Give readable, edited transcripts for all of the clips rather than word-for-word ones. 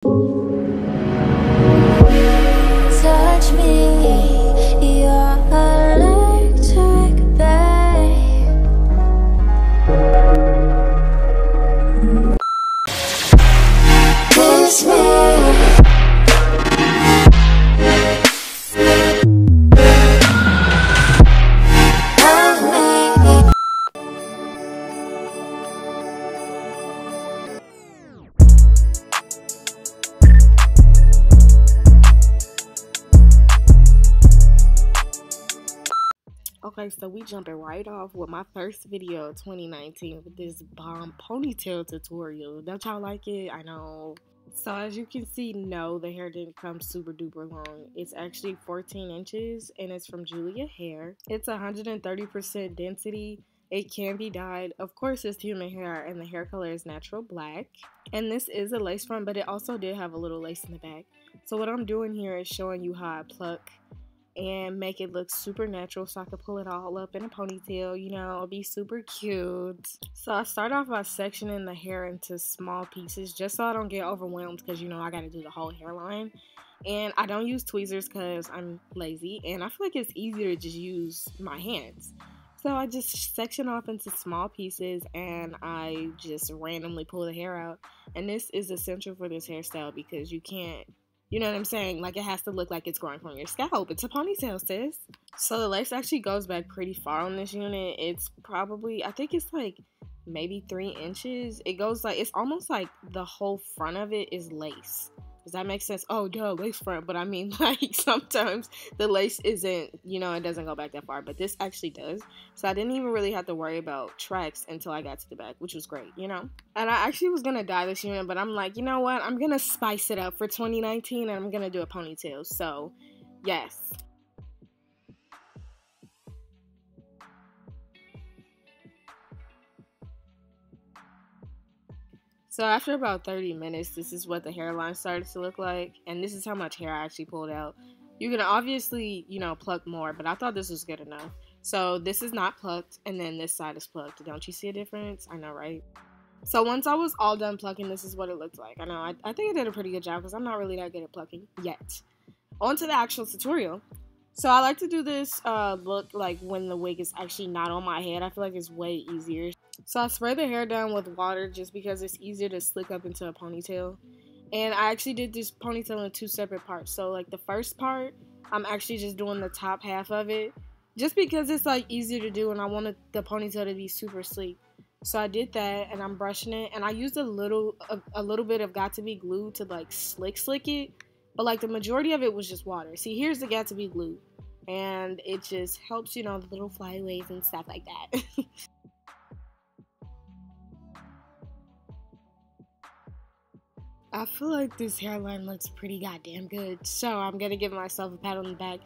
Touch me, you're electric, babe. Kiss me. Okay, so we jumping right off with my first video of 2019 with this bomb ponytail tutorial. Don't y'all like it? I know. So as you can see, no, the hair didn't come super duper long. It's actually 14 inches and it's from Julia Hair. It's 130% density. It can be dyed. Of course, it's human hair and the hair color is natural black. And this is a lace front, but it also did have a little lace in the back. So what I'm doing here is showing you how I pluck and make it look super natural so I can pull it all up in a ponytail, you know, it'll be super cute. So I start off by sectioning the hair into small pieces just so I don't get overwhelmed because, you know, I got to do the whole hairline. And I don't use tweezers because I'm lazy and I feel like it's easier to just use my hands. So I just section off into small pieces and I just randomly pull the hair out. And this is essential for this hairstyle because you can't, you know what I'm saying? Like, it has to look like it's growing from your scalp. It's a ponytail, sis. So the lace actually goes back pretty far on this unit. It's probably, I think it's like maybe 3 inches. It goes like, it's almost like the whole front of it is lace. Does that make sense? Oh, duh, lace front. But I mean, like, sometimes the lace isn't, you know, it doesn't go back that far. But this actually does. So I didn't even really have to worry about tracks until I got to the back, which was great, you know? And I actually was going to dye this unit, but I'm like, you know what? I'm going to spice it up for 2019, and I'm going to do a ponytail. So, yes. So after about 30 minutes, this is what the hairline started to look like. And this is how much hair I actually pulled out. You can obviously, you know, pluck more, but I thought this was good enough. So this is not plucked, and then this side is plucked. Don't you see a difference? I know, right? So once I was all done plucking, this is what it looked like. I know, I think I did a pretty good job because I'm not really that good at plucking yet. On to the actual tutorial. So I like to do this look like when the wig is actually not on my head. I feel like it's way easier. So I spray the hair down with water just because it's easier to slick up into a ponytail. And I actually did this ponytail in 2 separate parts. So like the first part, I'm actually just doing the top half of it. Just because it's like easier to do and I wanted the ponytail to be super sleek. So I did that and I'm brushing it. And I used a little bit of Got To Be glue to like slick it. But like the majority of it was just water. See, here's the Got To Be glue. And it just helps, you know, the little flyaways and stuff like that. I feel like this hairline looks pretty goddamn good. So I'm going to give myself a pat on the back.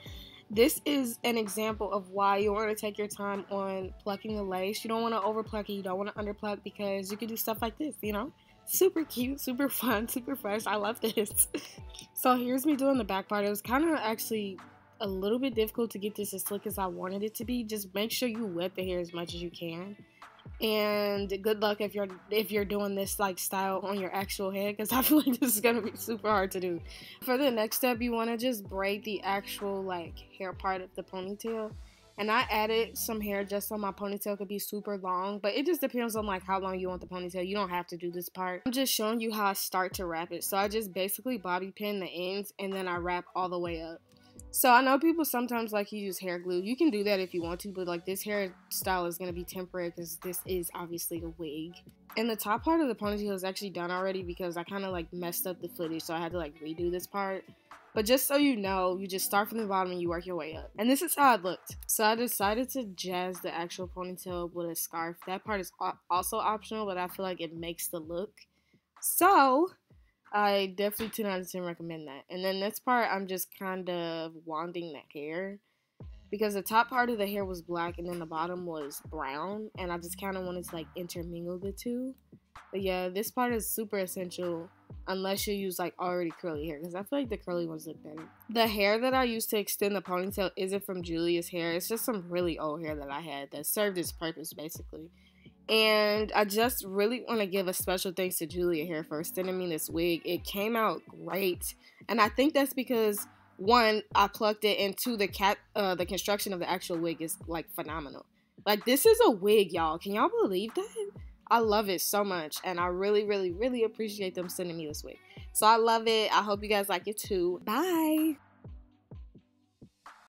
This is an example of why you want to take your time on plucking the lace. You don't want to over pluck it. You don't want to under pluck because you can do stuff like this, you know. Super cute, super fun, super fresh. I love this. So here's me doing the back part. It was kind of actually a little bit difficult to get this as slick as I wanted it to be. Just make sure you wet the hair as much as you can. And good luck if you're doing this like style on your actual head, because I feel like this is gonna be super hard to do. For the next step, you want to just braid the actual like hair part of the ponytail. And I added some hair just so my ponytail could be super long, but it just depends on like how long you want the ponytail. You don't have to do this part. I'm just showing you how I start to wrap it. So I just basically bobby pin the ends and then I wrap all the way up. So I know people sometimes like to use hair glue. You can do that if you want to, but like this hairstyle is going to be temporary because this is obviously a wig. And the top part of the ponytail is actually done already because I kind of like messed up the footage, so I had to like redo this part. But just so you know, you just start from the bottom and you work your way up. And this is how it looked. So I decided to jazz the actual ponytail with a scarf. That part is also optional, but I feel like it makes the look. So I definitely 10 out of 10 recommend that. And then this part, I'm just kind of wanding the hair because the top part of the hair was black and then the bottom was brown. And I just kind of wanted to like intermingle the two. But yeah, this part is super essential unless you use like already curly hair because I feel like the curly ones look better. The hair that I used to extend the ponytail isn't from Julia's hair. It's just some really old hair that I had that served its purpose basically. And I just really want to give a special thanks to Julia here for sending me this wig. It came out great. And I think that's because, one, I plucked it, and two, the construction of the actual wig is like phenomenal. Like, this is a wig, y'all. Can y'all believe that? I love it so much, and I really, really, really appreciate them sending me this wig. So I love it. I hope you guys like it too. Bye.